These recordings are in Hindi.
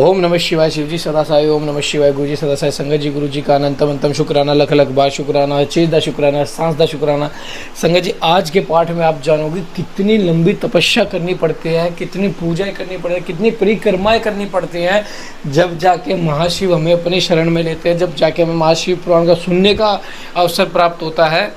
ओम नमः शिवाय शिव जी सदा साई। ओम नमः शिवाय गुरु जी सदा साई। संगत जी गुरु जी का अनंतम अंतम शुक्राना, लख लख बार शुक्राना, चीज़ दा शुक्राना, सांस दा शुक्राना। संगत जी आज के पाठ में आप जानोगे कितनी लंबी तपस्या करनी पड़ती है, कितनी पूजाएं करनी पड़ती है, कितनी परिक्रमाएं करनी पड़ती हैं, जब जाके महाशिव हमें अपनी शरण में लेते हैं, जब जाके हमें महाशिव पुराण का सुनने का अवसर प्राप्त होता है,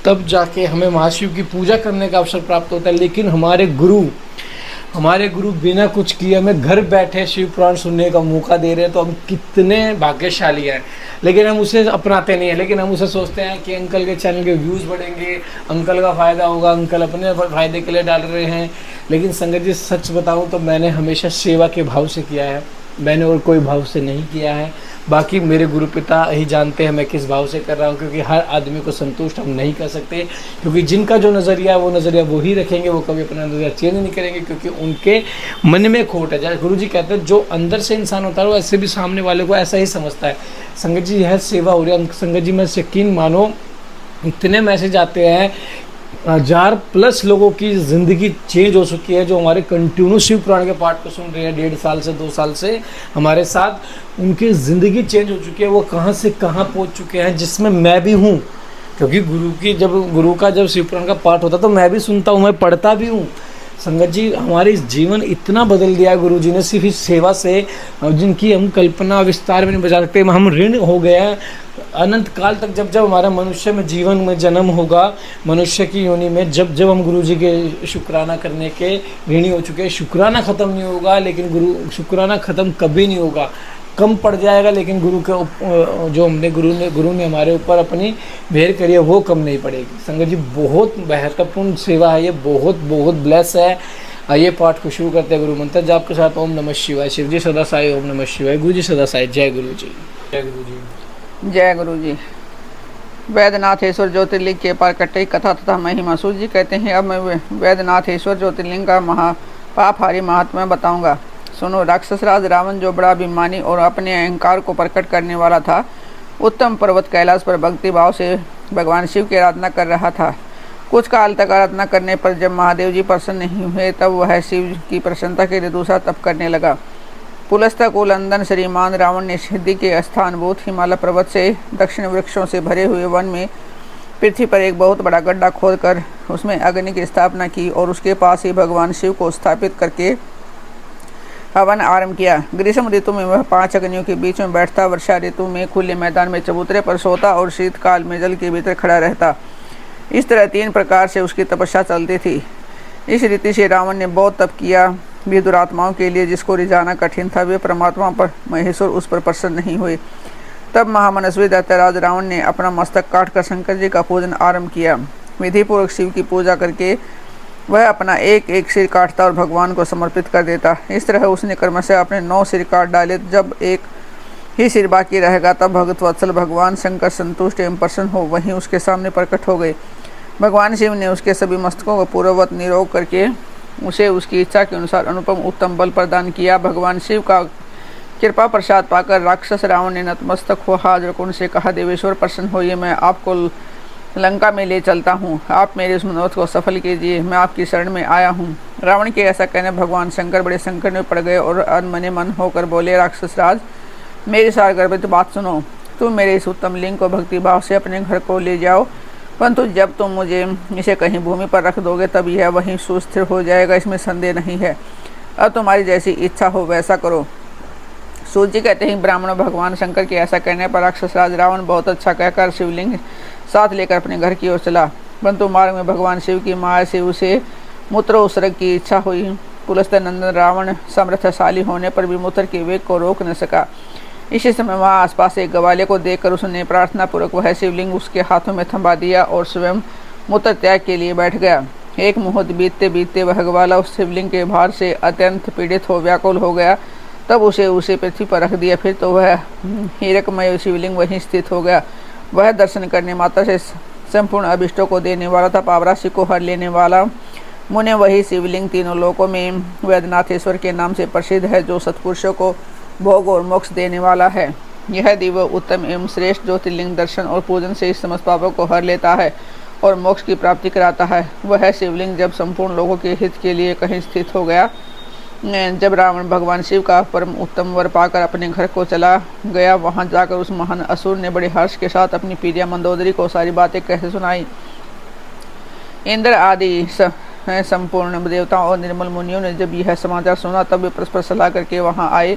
तब जाके हमें महाशिव की पूजा करने का अवसर प्राप्त होता है। लेकिन हमारे गुरु बिना कुछ किए हमें घर बैठे शिव पुराण सुनने का मौका दे रहे हैं, तो हम कितने भाग्यशाली हैं। लेकिन हम उसे अपनाते नहीं हैं, लेकिन हम उसे सोचते हैं कि अंकल के चैनल के व्यूज़ बढ़ेंगे, अंकल का फ़ायदा होगा, अंकल अपने फ़ायदे के लिए डाल रहे हैं। लेकिन संगत जी सच बताऊं तो मैंने हमेशा सेवा के भाव से किया है, मैंने और कोई भाव से नहीं किया है। बाकी मेरे गुरु पिता ही जानते हैं मैं किस भाव से कर रहा हूँ, क्योंकि हर आदमी को संतुष्ट हम नहीं कर सकते, क्योंकि जिनका जो नज़रिया है वो नज़रिया वो ही रखेंगे, वो कभी अपना नज़रिया चेंज नहीं करेंगे, क्योंकि उनके मन में खोट है। जैसे गुरु जी कहते हैं जो अंदर से इंसान होता है वो ऐसे भी सामने वाले को ऐसा ही समझता है। संगत जी यह सेवा हो रही है। संगत जी मैं यकीन मानो इतने मैसेज आते हैं, 1000+ लोगों की ज़िंदगी चेंज हो चुकी है जो हमारे कंटिन्यू शिव पुराण के पाठ को सुन रहे हैं 1.5 साल से 2 साल से हमारे साथ, उनकी ज़िंदगी चेंज हो चुकी है। वो कहाँ से कहाँ पहुँच चुके हैं, जिसमें मैं भी हूँ, क्योंकि गुरु का जब शिव पुराण का पाठ होता है तो मैं भी सुनता हूँ, मैं पढ़ता भी हूँ। संगत जी हमारे इस जीवन इतना बदल दिया गुरु जी ने सिर्फ इस सेवा से, जिनकी हम कल्पना विस्तार में नहीं बजा सकते। हम ऋण हो गए हैं अनंत काल तक। जब जब हमारा मनुष्य में जीवन में जन्म होगा, मनुष्य की योनि में, जब जब हम गुरु जी के शुक्राना करने के ऋणी हो चुके हैं। शुक्राना ख़त्म नहीं होगा, लेकिन शुक्राना ख़त्म कभी नहीं होगा, कम पड़ जाएगा, लेकिन जो गुरु ने हमारे ऊपर अपनी मेहर करी है वो कम नहीं पड़ेगी। संगत जी बहुत महत्वपूर्ण सेवा है ये, बहुत बहुत ब्लेस है। आइए पाठ को शुरू करते हैं गुरु मंत्र जाप के साथ। ओम नमः शिवाय शिव जी सदा साई। ओम नमः शिवाय गुरु जी सदा साई। जय गुरु जी। जय गुरु जी। जय गुरु जी। वैद्यनाथेश्वर ज्योतिर्लिंग के परकटे कथा तथा महिमा। सूर्य जी कहते हैं, अब मैं वैद्यनाथेश्वर ज्योतिर्लिंग का पापहारी महात्म्य बताऊंगा। सुनो, राक्षस राज रावण जो बड़ा अभिमानी और अपने अहंकार को प्रकट करने वाला था, उत्तम पर्वत कैलाश पर भक्ति भाव से भगवान शिव की आराधना कर रहा था। कुछ काल तक आराधना करने पर जब महादेव जी प्रसन्न नहीं हुए, तब वह शिव की प्रसन्नता के लिए दूसरा तप करने लगा। पुलस्त्य कुलंदन श्रीमान रावण ने सिद्धि के स्थानभूत हिमालय पर्वत से दक्षिण वृक्षों से भरे हुए वन में पृथ्वी पर एक बहुत बड़ा गड्ढा खोदकर उसमें अग्नि की स्थापना की और उसके पास ही भगवान शिव को स्थापित करके हवन आरंभ किया। ग्रीष्म ऋतु में वह 5 अग्नियों के बीच में बैठता, वर्षा ऋतु में खुले मैदान में चबूतरे पर सोता और शीतकाल में जल के भीतर खड़ा रहता। इस तरह 3 प्रकार से उसकी तपस्या चलती थी। इस रीति से रावण ने बहुत तप किया भी दुरात्माओं के लिए, जिसको रिझाना कठिन था। वे परमात्मा पर महेश्वर उस पर प्रसन्न नहीं हुए। तब महामनस्वी दैत्यराज रावण ने अपना मस्तक काटकर शंकर जी का पूजन आरंभ किया। विधिपूर्वक शिव की पूजा करके वह अपना एक एक सिर काटता और भगवान को समर्पित कर देता। इस तरह उसने क्रमशः अपने 9 सिर काट डाले। जब एक ही सिर बाकी रहेगा, तब भगतवत्सल भगवान शंकर संतुष्ट एवं प्रसन्न हो वहीं उसके सामने प्रकट हो गए। भगवान शिव ने उसके सभी मस्तकों को पूर्ववत निरोग करके उसे उसकी इच्छा के अनुसार अनुपम उत्तम बल प्रदान किया। भगवान शिव का कृपा प्रसाद पाकर राक्षस रावण ने नतमस्तक हो हाथ उनसे कहा, देवेश्वर प्रसन्न होइए, मैं आपको लंका में ले चलता हूँ, आप मेरे उस मनोरथ को सफल कीजिए, मैं आपकी शरण में आया हूँ। रावण के ऐसा कहने भगवान शंकर बड़े संकट में पड़ गए और अनमने मन होकर बोले, राक्षस राज मेरी सारगर्भित बात सुनो। तुम मेरे इस उत्तम लिंग को भक्ति भाव से अपने घर को ले जाओ, परंतु जब तुम मुझे इसे कहीं भूमि पर रख दोगे तब यह वहीं सुस्थिर हो जाएगा, इसमें संदेह नहीं है। अब तुम्हारी जैसी इच्छा हो वैसा करो। सूर्य जी कहते हैं, ब्राह्मण भगवान शंकर के ऐसा कहने पर राक्षस राज रावण बहुत अच्छा कहकर शिवलिंग साथ लेकर अपने घर की ओर चला, परंतु मार्ग में भगवान शिव की माया से उसे मूत्र उत्सर्ग की इच्छा हुई। पुलस्त्य नंदन रावण समर्थशाली होने पर भी मूत्र के वेग को रोक न सका। इसी समय वहाँ आसपास एक ग्वाले को देखकर उसने प्रार्थना पूर्वक वह शिवलिंग उसके हाथों में थमा दिया और स्वयं मूत्र त्याग के लिए बैठ गया। एक मुहूर्त बीतते बीतते वह ग्वाला उस शिवलिंग के भार से अत्यंत पीड़ित हो व्याकुल हो गया। तब उसे पृथ्वी पर रख दिया। फिर तो वह हीरकमय शिवलिंग वहीं स्थित हो गया। वह दर्शन करने मात्र से संपूर्ण अभिष्टों को देने वाला था, पावराशि को हर लेने वाला। मुने वही शिवलिंग तीनों लोकों में वैद्यनाथेश्वर के नाम से प्रसिद्ध है, जो सत्पुरुषों को भोग और मोक्ष देने वाला है। यह दिव्य उत्तम एवं श्रेष्ठ ज्योतिर्लिंग दर्शन और पूजन से इस समस्त पापों को हर लेता है और मोक्ष की प्राप्ति कराता है। वह शिवलिंग जब संपूर्ण लोगों के हित के लिए कहीं स्थित हो गया, जब रावण भगवान शिव का परम उत्तम वर पाकर अपने घर को चला गया, वहां जाकर उस महान असुर ने बड़े हर्ष के साथ अपनी प्रिया मंदोदरी को सारी बातें कैसे सुनाई। इंद्र आदि संपूर्ण देवताओं और निर्मल मुनियों ने जब यह समाचार सुना, तब वे परस्पर सलाह करके वहां आए।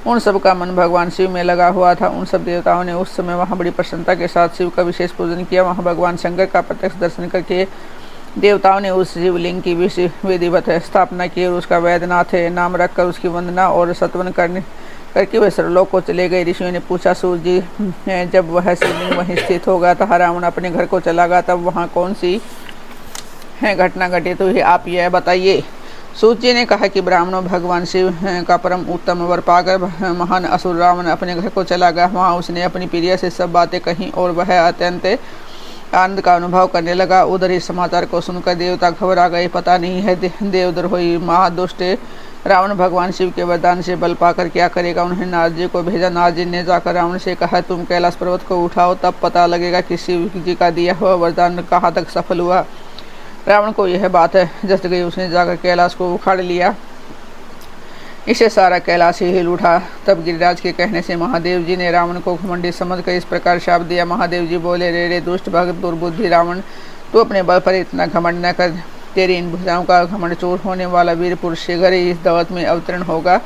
उन सब का मन भगवान शिव में लगा हुआ था। उन सब देवताओं ने उस समय वहां बड़ी प्रसन्नता के साथ शिव का विशेष पूजन किया। वहां भगवान शंकर का प्रत्यक्ष दर्शन करके देवताओं ने उस शिवलिंग की विधिवत स्थापना की और उसका वैद्यनाथ नाम रखकर उसकी वंदना और सत्वन करके वे सर्वलोक को चले गए। ऋषियों ने पूछा, सूर्य जी, जब वह शिवलिंग वहीं स्थित हो गया था, रावण अपने घर को चला गया, तब वहाँ कौन सी घटना घटित हुई, आप यह बताइए। सूर्य जी ने कहा कि ब्राह्मणों, भगवान शिव का परम उत्तम वर पाकर महान असुर रावण अपने घर को चला गया। वहाँ उसने अपनी प्रिया से सब बातें कहीं और वह अत्यंत आनंद का अनुभव करने लगा। उधर इस समाचार को सुनकर देवता घबरा गए। पता नहीं है देवद्रोही महादुष्ट रावण भगवान शिव के वरदान से बल पाकर क्या करेगा। उन्हें नारद जी को भेजा। नारद जी ने जाकर रावण से कहा, तुम कैलाश पर्वत को उठाओ, तब पता लगेगा कि शिव जी का दिया हुआ वरदान कहाँ तक सफल हुआ। रावण को यह बात जस गई। उसने जाकर कैलाश को उखाड़ लिया। इससे सारा कैलाश ही हिल उठा। तब गिरिराज के कहने से महादेव जी ने रावण को घमंडी समझकर इस प्रकार शाप दिया। महादेव जी बोले, रे दुष्ट भक्त दुर्बुद्धि रावण, तू अपने बल पर इतना घमंड न कर। तेरी इन भुजाओं का घमंड चूर होने वाला वीर पुरुष शीघ्र ही इस दौलत में अवतरण होगा।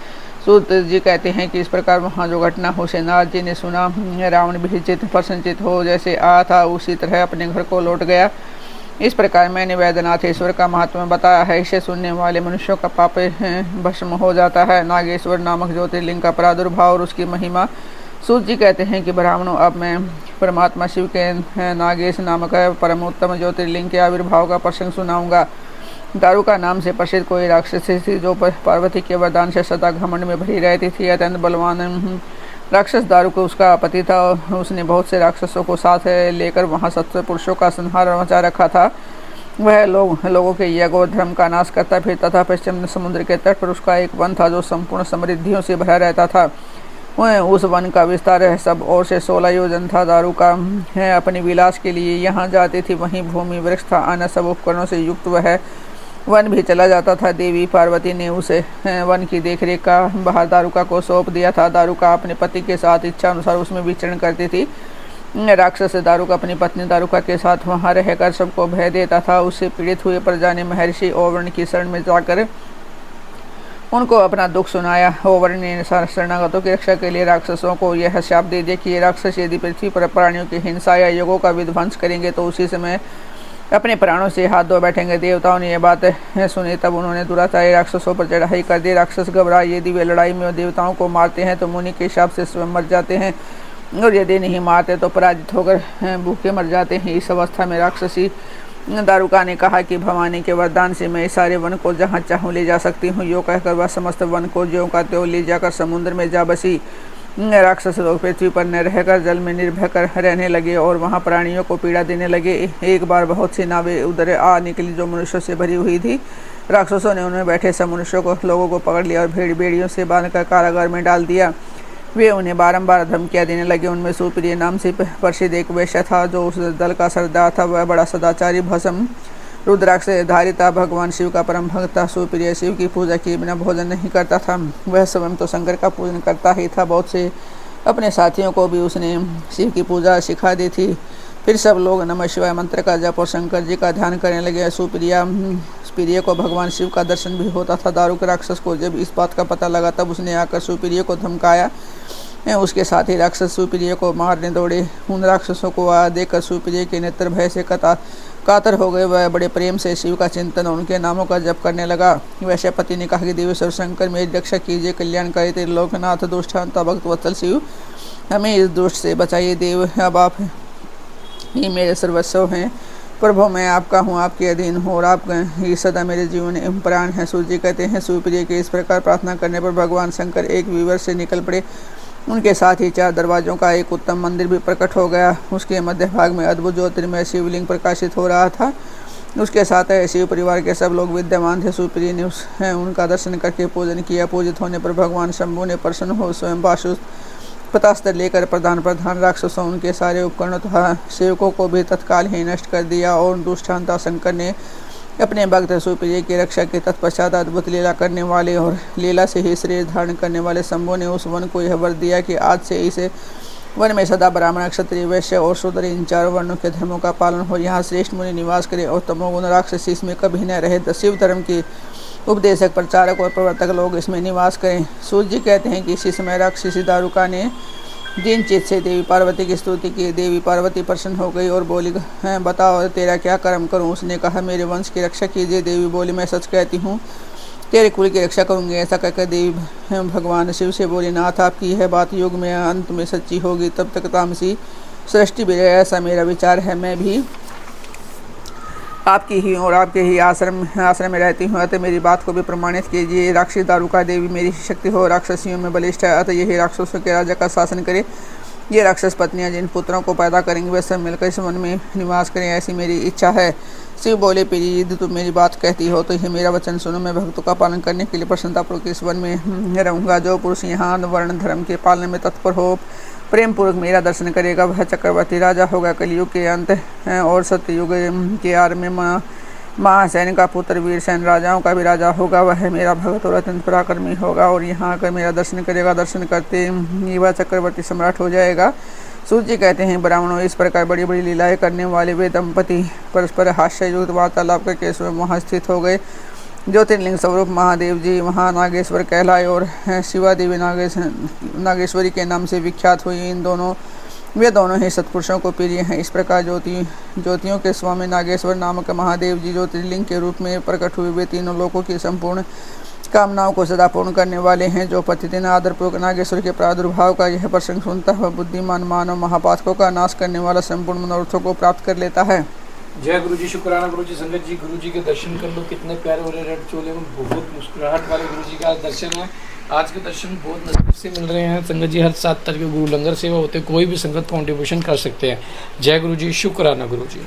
सूत जी कहते हैं कि इस प्रकार वहाँ जो घटना हो से नारद जी ने सुना। रावण भी चित्त प्रसन्नचित हो जैसे आया था उसी तरह अपने घर को लौट गया। इस प्रकार मैंने वैद्यनाथेश्वर का महात्मा बताया है। इसे सुनने वाले मनुष्यों का पाप भस्म हो जाता है। नागेश्वर नामक ज्योतिर्लिंग का प्रादुर्भाव और उसकी महिमा। सूत जी कहते हैं कि ब्राह्मणों, अब मैं परमात्मा शिव के नागेश नामक परम उत्तम ज्योतिर्लिंग के आविर्भाव का प्रसंग सुनाऊंगा। दारुका नाम से प्रसिद्ध कोई राक्षसी थी, जो पार्वती के वरदान से सदा घमंड में भरी रहती थी। अत्यंत बलवान राक्षस दारुक उसका पति था। उसने बहुत से राक्षसों को साथ लेकर वहाँ सत्य पुरुषों का संहार मचा रखा था। वह लोगों के यज्ञ और धर्म का नाश करता फिरता था। पश्चिम समुद्र के तट पर उसका एक वन था जो संपूर्ण समृद्धियों से भरा रहता था। उस वन का विस्तार सब ओर से 16 योजन था। दारुका अपनी विलास के लिए यहाँ जाती थी। वहीं भूमि, वृक्ष था, अन्य सब उपकरणों से युक्त वह वन भी चला जाता था। देवी पार्वती ने उसे वन की देखरेख का भार दारुका को सौंप दिया था। दारुका अपने पति के साथ इच्छा अनुसार उसमें विचरण करती थी। राक्षस दारुका अपनी पत्नी दारुका के साथ वहां रहकर सबको भय देता था। उससे पीड़ित हुए प्रजा ने महर्षि ओवर्ण की शरण में जाकर उनको अपना दुख सुनाया। ओवर्ण ने शरणागतों की रक्षा के लिए राक्षसों को यह शाप दे दिया कि ये राक्षस यदि पृथ्वी पर प्राणियों की हिंसा या युगों का विध्वंस करेंगे तो उसी समय अपने प्राणों से हाथ धो बैठेंगे। देवताओं ने यह बात सुनी, तब उन्होंने दुराचारी राक्षसों पर चढ़ाई कर दी। राक्षस घबराए। यदि वे लड़ाई में देवताओं को मारते हैं तो मुनि के हिसाब से स्वयं मर जाते हैं, और यदि नहीं मारते तो पराजित होकर भूखे मर जाते हैं। इस अवस्था में राक्षसी दारुका ने कहा कि भवानी के वरदान से मैं इस सारे वन को जहाँ चाहूँ ले जा सकती हूँ। यो कहकर वह समस्त वन को ज्यों का त्यों ले जाकर समुद्र में जा बसी। राक्षस लोग पृथ्वी पर न रहकर जल में निर्भय कर रहने लगे और वहाँ प्राणियों को पीड़ा देने लगे। एक बार बहुत सी नावें उधर आ निकली जो मनुष्यों से भरी हुई थी। राक्षसों ने उनमें बैठे सब मनुष्यों लोगों को पकड़ लिया और भेड़ियों से बांधकर कारागार में डाल दिया। वे उन्हें बारंबार धमकियाँ देने लगे। उनमें सुप्रिय नाम से प्रसिद्ध एक वैश्य था जो उस दल का सरदार था। वह बड़ा सदाचारी भस्म रुद्राक्ष धारी था। भगवान शिव का परम भक्त था। सुप्रिय शिव की पूजा किए बिना भोजन नहीं करता था। वह स्वयं तो शंकर का पूजन करता ही था, बहुत से अपने साथियों को भी उसने शिव की पूजा सिखा दी थी। फिर सब लोग नमः शिवाय मंत्र का जप और शंकर जी का ध्यान करने लगे। सुप्रिय को भगवान शिव का दर्शन भी होता था। दारुक राक्षस को जब इस बात का पता लगा तब उसने आकर सुप्रिय को धमकाया। उसके साथ ही राक्षस सुप्रिय को मारने दौड़े। उन राक्षसों को देखकर सुप्रिय के नेत्र भय से कातर हो गए। वह बड़े प्रेम से शिव का चिंतन और उनके नामों का जप करने लगा। वैश्य पति ने कहा कि देवेश्वर शंकर मेरी रक्षा कीजिए, कल्याणकारी त्रिलोकनाथ दुष्टांता भक्त वत्सल शिव हमें इस दुष्ट से बचाइए। देव, अब आप ही मेरे सर्वस्व हैं। प्रभु, मैं आपका हूँ, आपके अधीन हूँ और आप ही सदा मेरे जीवन एवं प्राण हैं। सूर्य जी कहते हैं, सुप्रिय के इस प्रकार प्रार्थना करने पर भगवान शंकर एक विवर से निकल पड़े। उनके साथ ही 4 दरवाजों का एक उत्तम मंदिर भी प्रकट हो गया। उसके मध्य भाग में अद्भुत ज्योतिर्मय शिवलिंग प्रकाशित हो रहा था। उसके साथ शिव परिवार के सब लोग विद्यमान थे। सुप्रिय ने उनका दर्शन करके पूजन किया। पूजित होने पर भगवान शंभु ने प्रसन्न हो स्वयं पतास्त्र लेकर प्रधान राक्षसों उनके सारे उपकरणों तथा सेवकों को भी तत्काल ही नष्ट कर दिया। और दुष्टांता शंकर ने अपने भक्त सुप्रिय की रक्षा के तत्पश्चात अद्भुत लीला करने वाले और लीला से ही शरीर धारण करने वाले शंभु ने उस वन को यह वर दिया कि आज से इसे वन में सदा ब्राह्मण क्षत्रिय वैश्य और शूद्र इन चार वर्णों के धर्मों का पालन हो। यहाँ श्रेष्ठ मुनि निवास करे और तमोगुण राक्षस इसमें कभी न रहे। शिव धर्म के उपदेशक प्रचारक और प्रवर्तक लोग इसमें निवास करें। सूर्य जी कहते हैं कि इसी समय राक्षसी दारुका ने दीन चित से देवी पार्वती की स्तुति की। देवी पार्वती प्रसन्न हो गई और बोली, बताओ तेरा क्या कर्म करूं। उसने कहा, मेरे वंश की रक्षा कीजिए। देवी बोली, मैं सच कहती हूँ, तेरे कुल की रक्षा करूंगी। ऐसा कहकर देवी भगवान शिव से बोली, नाथ आपकी यह बात युग में अंत में सच्ची होगी, तब तक तामसी सृष्टि भी रहे, ऐसा मेरा विचार है। मैं भी आपकी ही और आपके ही आश्रम में रहती हूँ, अतः मेरी बात को भी प्रमाणित कीजिए। राक्षसी दारुका देवी मेरी शक्ति हो, राक्षसियों में बलिष्ठ है, अतः यही राक्षसों के राजा का शासन करे। ये राक्षस पत्नियां जिन पुत्रों को पैदा करेंगी वे सब मिलकर इस वन में निवास करें, ऐसी मेरी इच्छा है। शिव बोले, प्रिय यदि तुम मेरी बात कहती हो तो यह मेरा वचन सुनो। मैं भक्तों का पालन करने के लिए प्रसन्नतापूर्वक इस वन में रहूँगा। जो पुरुष यहाँ वर्ण धर्म के पालन में तत्पर हो, प्रेम पूर्वक मेरा दर्शन करेगा, वह चक्रवर्ती राजा होगा। कलयुग के अंत और सत्ययुग के आरंभ में महासैन का पुत्र वीरसेन राजाओं का भी राजा होगा। वह मेरा भक्त और अत्यंत पराक्रमी होगा और यहाँ आकर मेरा दर्शन करेगा। दर्शन करते ही वह चक्रवर्ती सम्राट हो जाएगा। सूर्य जी कहते हैं, ब्राह्मणों, इस प्रकार बड़ी बड़ी लीलाएं करने वाले वे दंपति परस्पर हास्य युक्त वार्तालाप करके स्वयं वहाँ स्थित हो गए। ज्योतिर्लिंग स्वरूप महादेव जी वहाँ नागेश्वर कहलाए और शिवा देवी नागेश्वरी के नाम से विख्यात हुई। वे दोनों ही सत्पुरुषों को प्रिय हैं। इस प्रकार ज्योतियों के स्वामी नागेश्वर नामक महादेव जी ज्योतिर्लिंग के रूप में प्रकट हुए। वे तीनों लोकों की संपूर्ण कामनाओं को सदा पूर्ण करने वाले हैं। जो प्रतिदिन आदरपूर्वक नागेश्वर के प्रादुर्भाव का यह प्रसंग सुनता है, बुद्धिमान मानव महापातकों का नाश करने वाला संपूर्ण मनोरथों को प्राप्त कर लेता है। जय गुरु जी, शुक्राना गुरु जी। संगत जी, गुरु जी के दर्शन कर लो। कितने प्यारे हो रहे, रेड चोले में बहुत मुस्कुराहट वाले गुरु जी का दर्शन है। आज के दर्शन बहुत नजदीक से मिल रहे हैं। संगत जी, हर 7 तारीख को गुरु लंगर सेवा होते, कोई भी संगत कॉन्ट्रीब्यूशन कर सकते हैं। जय गुरु जी, शुक्राना गुरु जी।